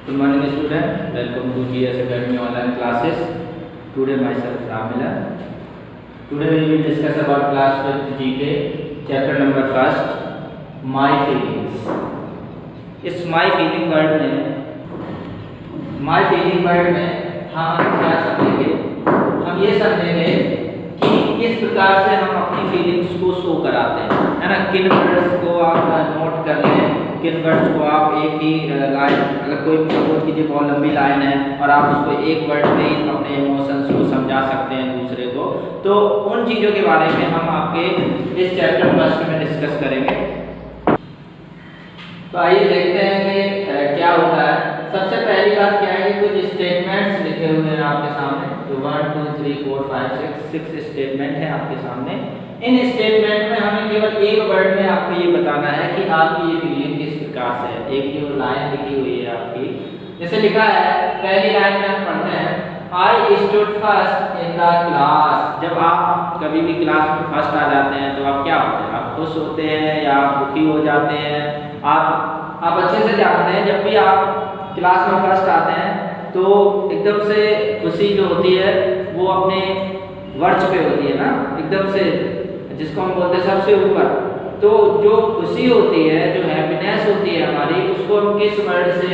Good morning student, welcome to GS Academy online classes. Today myself Ramila. Today we will discuss about class 5th GK chapter number 1st My feelings. इस my feeling word में हम क्या समझेंगे? हम ये समझेंगे कि किस प्रकार से हम अपनी फीलिंग्स को शो कराते हैं, है ना। किन वर्ड्स को आप नोट कर लें, किन वर्ड्स को आप एक ही लाइन, अगर कोई सपोज कीजिए बहुत लंबी लाइन है और आप उसको एक वर्ड में ही अपने इमोशंस को समझा सकते हैं दूसरे को, तो उन चीज़ों के बारे में हम आपके इस चैप्टर फर्स्ट में डिस्कस करेंगे। तो आइए देखते हैं कि क्या होता है। सबसे पहली बात क्या है कि कुछ स्टेटमेंट्स लिखे हुए हैं आपके सामने, जो 1 2 3 4 5 6 स्टेटमेंट है आपके सामने। इन स्टेटमेंट में हमें केवल एक वर्ड में आपको ये बताना है कि आपकी ये फीलिंग किस प्रकार से है। एक जो लाइन लिखी हुई है आपकी, जैसे लिखा है पहली लाइन में हम पढ़ते हैं आई stood first in the class. जब आप कभी भी क्लास में फर्स्ट आ जाते हैं तो आप क्या होते हैं? आप खुश होते हैं या आप दुखी हो जाते हैं? आप अच्छे से जानते हैं जब भी आप क्लास में फर्स्ट आते हैं तो एकदम से खुशी जो होती है वो अपने वर्च पे होती है ना, एकदम से, जिसको हम बोलते हैं सबसे ऊपर। तो जो खुशी होती है, जो हैप्पीनेस होती है हमारी, उसको हम किस वर्ड से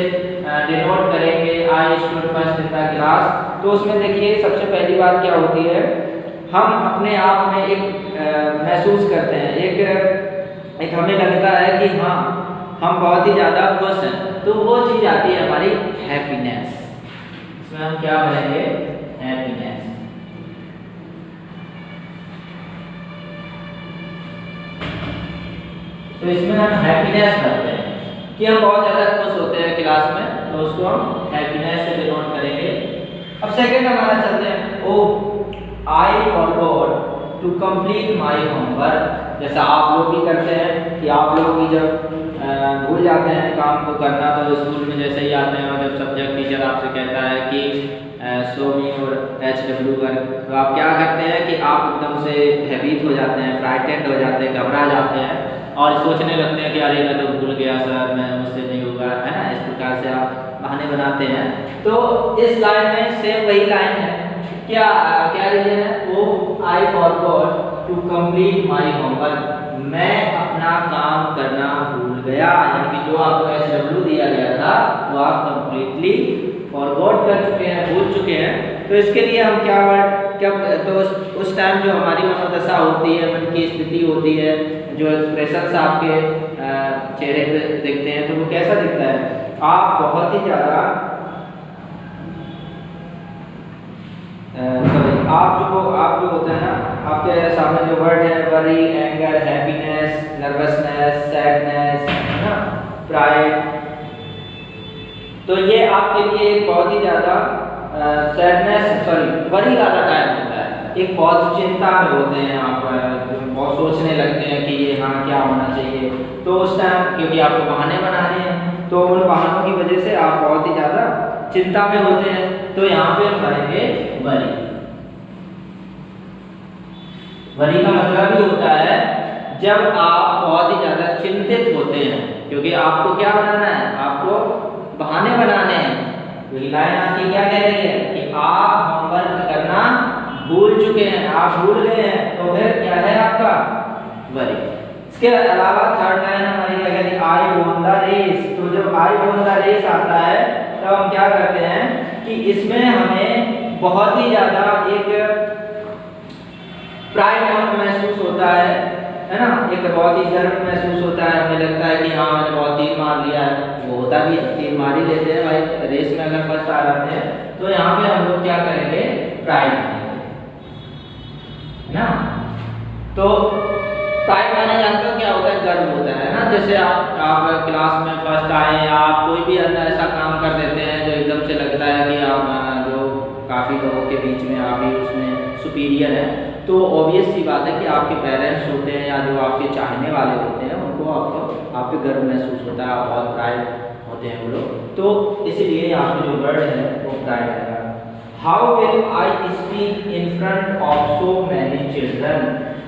डिनोट करेंगे? आई stood first in the class. तो उसमें देखिए सबसे पहली बात क्या होती है, हम अपने आप में एक महसूस करते हैं, एक हमें लगता है कि हाँ हम बहुत ही ज़्यादा खुश हैं, तो वो चीज़ आती है हमारी हैप्पीनेस। इसमें हम क्या भरेंगे? हैप्पीनेस। तो इसमें हम हैप्पीनेस करते हैं कि हम बहुत ज़्यादा खुश होते हैं क्लास में, तो उसको हम हैप्पीनेस से डिनोट करेंगे। अब सेकंड हमारा चलते हैं, oh I forgot to complete my homework. जैसा आप लोग भी करते हैं कि आप लोग भी जब भूल जाते हैं काम को करना, तो स्कूल में जैसे ही आते हैं और जब सब्जेक्ट टीचर आपसे कहता है कि शो मी और HW वर्क, तो आप क्या करते हैं कि आप एकदम से भयभीत हो जाते हैं, फ्राइटेंड हो जाते हैं, घबरा जाते हैं और सोचने लगते हैं कि अरे मैं तो भूल गया सर, मैं मुझसे नहीं होगा, है ना। इस प्रकार से आप बहाने बनाते हैं। तो इस लाइन में सेम वही लाइन है, क्या रीजन है? वो I forgot to complete my homework. मैं अपना काम करना भूल गया, यानी कि जो आपको HW दिया गया था वो आप कंप्लीटली फॉरगॉट कर चुके हैं, भूल चुके हैं। तो इसके लिए हम क्या वर्ड, तो उस टाइम जो हमारी मनोदशा होती है, मन की स्थिति होती है, जो एक्सप्रेशंस आपके चेहरे पे दिखते हैं, तो वो कैसा दिखता है? आप बहुत ही ज़्यादा आप जो होता है ना, आपके सामने जो वर्ड है, worry, anger, happiness, nervousness, sadness, है ना, प्राइड, तो ये आपके लिए बहुत ही ज़्यादा वरी वाला टाइम होता है। एक बहुत चिंता में होते हैं आप, बहुत सोचने लगते हैं कि ये हाँ क्या होना चाहिए। तो उस टाइम क्योंकि आपको बहाने बना रहे हैं, तो उन बहानों की वजह से आप बहुत ही ज़्यादा चिंता में होते हैं। तो यहाँ पे हम करेंगे वरी। वरी का मतलब ही होता है जब आप बहुत ही ज़्यादा चिंतित होते हैं, क्योंकि आपको क्या बनाना है? आपको बहाने बनाने हैं। तो लाइन आपकी क्या कह रही है कि आप होमवर्क करना भूल चुके हैं, आप भूल गए हैं, तो फिर क्या है आपका? वरी। इसके अलावा थर्ड लाइन हमारी क्या कहती है? आई वॉन द रेस। तो जब आई वॉन द रेस आता है तो हम क्या करते हैं कि इसमें हमें बहुत ही ज़्यादा एक प्राइड महसूस होता है ना, एक बहुत ही गर्व महसूस होता है। हमें लगता है कि हाँ मैंने बहुत तीर मार लिया है, वो होता भी है, तीर मार ही लेते हैं भाई, रेस में अगर फर्स्ट आ जाते हैं। तो यहाँ पे हम लोग क्या करेंगे? प्राइड मानेंगे, ना। तो प्राइड माने जानते हो क्या होता है? गर्व होता है ना। जैसे आप क्लास में फर्स्ट आए, या आप कोई भी ऐसा काम कर देते हैं जो एकदम से लगता है कि आप जो काफ़ी लोगों के बीच में आप ही उसमें सुपीरियर है, तो ऑब्वियस सी बात है कि आपके पेरेंट्स होते हैं या जो आपके चाहने वाले होते हैं, उनको आप पे गर्व महसूस होता है, आप बहुत प्राइड होते हैं वो लोग। तो इसीलिए यहाँ पे जो वर्ड है वो प्राइड है। How will I speak in front of so many children.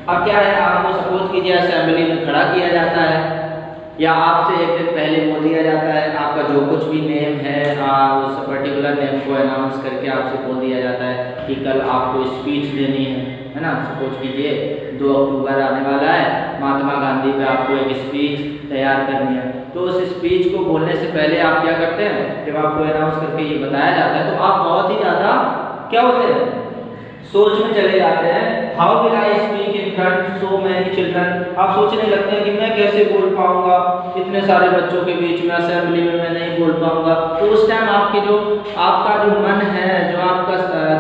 अब क्या है, आपको सपोज कीजिए असेंबली में खड़ा किया जाता है, या आपसे एक दिन पहले बोल दिया जाता है, आपका जो कुछ भी नेम है उस पर्टिकुलर नेम को अनाउंस करके आपसे बोल दिया जाता है कि कल आपको स्पीच देनी है ना। सपोज कीजिए 2 अक्टूबर आने वाला है, महात्मा गांधी पे आपको एक स्पीच तैयार करनी है, तो उस स्पीच को बोलने से पहले आप क्या करते हैं, जब आपको अनाउंस करके ये बताया जाता है तो आप बहुत ही ज़्यादा क्या होते हैं, सोच में चले जाते हैं। How will I speak in front so many children, आप सोचने लगते हैं कि मैं कैसे बोल पाऊंगा इतने सारे बच्चों के बीच में, असेंबली में मैं नहीं बोल पाऊंगा। तो उस टाइम आपका जो मन है, जो आपका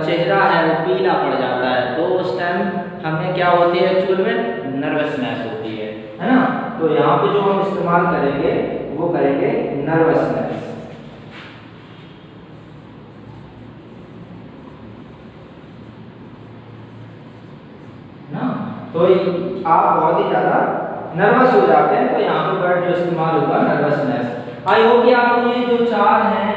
चेहरा है वो पीला पड़ जाता है। तो उस टाइम हमें क्या होती है, एक्चुअल में नर्वसनेस होती है ना। तो यहाँ पे जो हम इस्तेमाल करेंगे वो करेंगे नर्वसनेस ना। तो आप बहुत ही ज़्यादा नर्वस हो जाते हैं, तो यहाँ पे वर्ड जो इस्तेमाल होगा नर्वसनेस। आई होप कि आपको ये जो 4 हैं,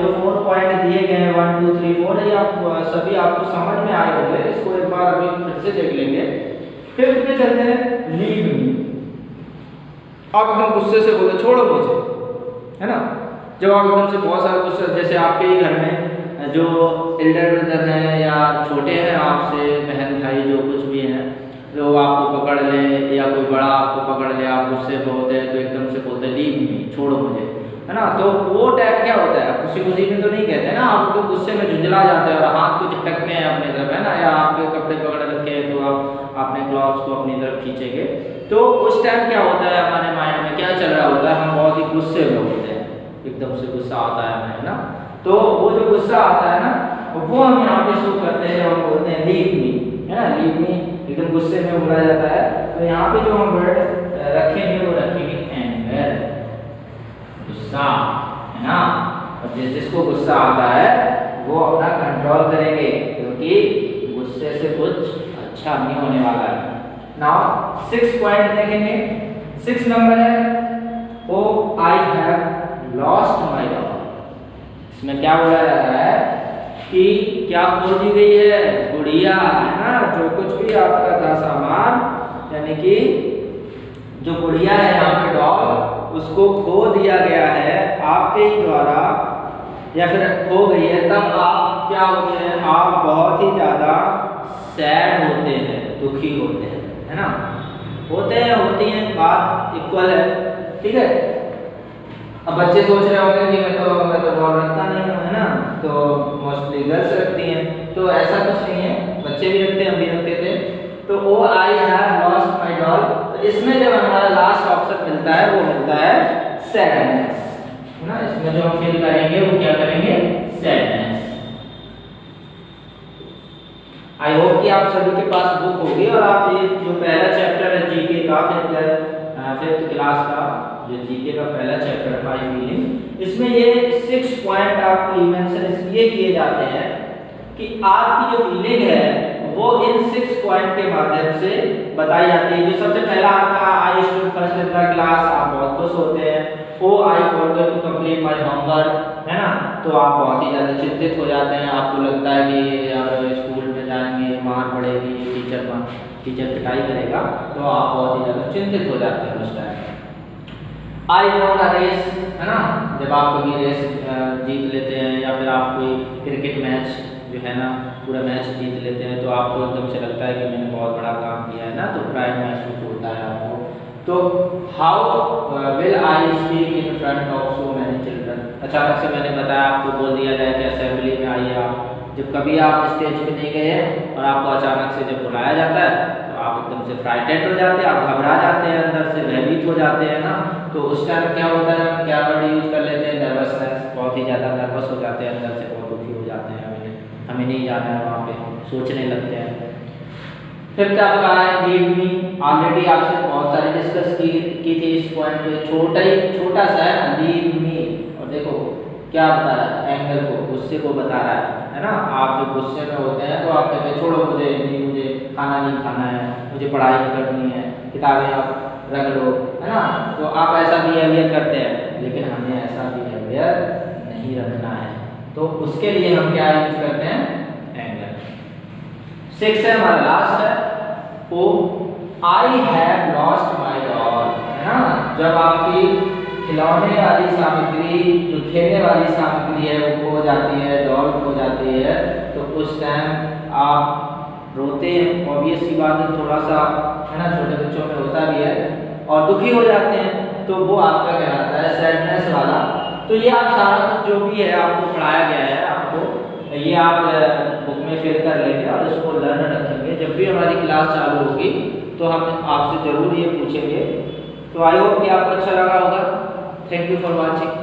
जो 4 पॉइंट दिए गए हैं 1 2 3 4, ये आप सभी आपको समझ में आए होंगे। इसको एक बार अभी फिर से देख लेंगे। फिर पे चलते हैं लीव मी। आप एकदम गुस्से से बोले छोड़ो मुझे, है ना। जब आप एकदम से बहुत सारे गुस्से, जैसे आपके ही घर में जो एल्डर ब्रदर हैं या छोटे हैं आपसे, बहन भाई जो कुछ भी हैं, जो आपको पकड़ ले या कोई बड़ा आपको पकड़ ले, आप गुस्से में होते हैं तो एकदम से बोलते हैं लीव मी, छोड़ो मुझे, है ना। तो वो टाइप क्या होता है, खुशी खुशी में तो नहीं कहते ना, आप तो गुस्से में झुंझला जाते हैं और हाथ को झटकते हैं अपनी तरफ, है ना, या आपके कपड़े पकड़ रखे हैं तो आप अपने क्लॉथ्स को अपनी तरफ खींचेंगे। तो उस टाइम क्या होता है, हमारे माइंड में क्या चल रहा होता है, हम बहुत ही गुस्से में होते हैं, एकदम से गुस्सा आता है हमें, है ना। तो वो जो गुस्सा आता है ना, वो हम यहाँ पे शो करते हैं, हम बोलते हैं लीव मी, है ना। लीव मी एकदम गुस्से में बोला जाता है। तो यहाँ पे जो हम वर्ड रखेंगे वो रखेंगे एंगर, गुस्सा, है ना। और जिसको गुस्सा आता है वो अपना कंट्रोल करेंगे, क्योंकि गुस्से से कुछ अच्छा नहीं होने वाला है। नाउ 6 पॉइंट देखेंगे। 6 नंबर है oh I have lost my dog. इसमें क्या बोला जा रहा है कि क्या खो दी गई है, गुड़िया, है ना। जो कुछ भी आपका था सामान, यानी कि जो गुड़िया है यहाँ पे डॉग, उसको खो दिया गया है आपके ही द्वारा, या फिर खो गई है, तब आप क्या होते हैं, आप बहुत ही ज़्यादा सैड होते हैं, दुखी होते हैं, है ना। होते हैं, होती हैं, बात इक्वल है, ठीक है। अब बच्चे सोच रहे होंगे कि मैं तो डॉग रखता नहीं हूँ, है ना, तो मोस्टली गर्ल्स रखती हैं। तो ऐसा कुछ नहीं है, बच्चे भी रखते हैं, हम भी रखते थे। तो oh I have lost my dog, तो इसमें जब हमारा लास्ट ऑप्शन मिलता है वो मिलता है सैडनेस, है ना। इसमें जो हम फील करेंगे वो क्या करेंगे, सैडनेस। आई होप कि आप सभी के पास बुक होगी और आप ये जो पहला चैप्टर है जीके का, 5th क्लास का जो जीके का पहला चैप्टर माय फीलिंग, इसमें ये 6 पॉइंट आपको मेंशन इसलिए किए जाते हैं कि आपकी जो फीलिंग है वो इन 6 पॉइंट के माध्यम से बताई जाती है। जो सबसे पहला आता है I stood first in the class, आप बहुत खुश होते हैं। Oh I forgot to complete my homework, है ना, तो आप बहुत ही ज़्यादा चिंतित हो जाते हैं। आपको लगता है कि यार स्कूल में जाएंगे, मार पड़ेगी, टीचर पिटाई करेगा, तो आप बहुत ही ज़्यादा चिंतित हो जाते हैं उस time. I want a race, है ना, जब आप कभी रेस जीत लेते हैं या फिर आप कोई क्रिकेट मैच जो है ना पूरा मैच जीत लेते हैं, तो आपको एकदम से लगता है कि मैंने बहुत बड़ा काम किया है ना, तो प्राइड महसूस होता है आपको। तो how will I speak in front of so many children, अचानक से मैंने बताया आपको बोल दिया जाए कि असेंबली में आइए आप। जब कभी आप स्टेज पे नहीं गए हैं और आपको अचानक से जब बुलाया जाता है तो आप एकदम से फ्राइटेंड हो जाते हैं, आप घबरा जाते हैं, अंदर से भयभीत हो जाते हैं ना। तो उस टाइम क्या होता है, हम क्या वर्ड यूज कर लेते हैं, नर्वसनेस, बहुत ही ज़्यादा नर्वस हो जाते हैं, अंदर से बहुत दुखी हो जाते हैं, हमें नहीं जाना है वहाँ पे, सोचने लगते हैं। फिर तब कहा है लीव मी, ऑलरेडी आपसे बहुत सारी डिस्कस की थी इस पॉइंट पे, छोटा सा है ना, लीव मी। और देखो क्या बता रहा है, एंगर को, गुस्से को बता रहा है ना। आप जब गुस्से में होते हैं तो आप कहते हैं छोड़ो मुझे, नहीं मुझे खाना नहीं खाना है, मुझे पढ़ाई करनी है, किताबें आप रख लो, है ना। तो आप ऐसा बिहेवियर करते हैं, लेकिन हमें ऐसा बिहेवियर नहीं रखना है। तो उसके लिए हम क्या यूज करते हैं, एंगर। 6 है हमारा लास्ट है, oh I have lost my dog, है ना। जब आपकी खिलौने वाली सामग्री, जो खेलने वाली सामग्री है वो खो जाती है, डॉल खो जाती है, तो उस टाइम आप रोते हैं। ऑब्वियस सी बात है, थोड़ा सा है ना, छोटे बच्चों में होता भी है और दुखी हो जाते हैं, तो वो आपका कहलाता है सैडनेस वाला। तो ये आप सारा कुछ जो भी है आपको पढ़ाया गया है, आपको ये आप बुक में फिल कर लेंगे और इसको लर्न रखेंगे। जब भी हमारी क्लास चालू होगी तो हम आपसे ज़रूर ये पूछेंगे। तो आई होप कि आपको अच्छा लगा होगा। Thank you for watching.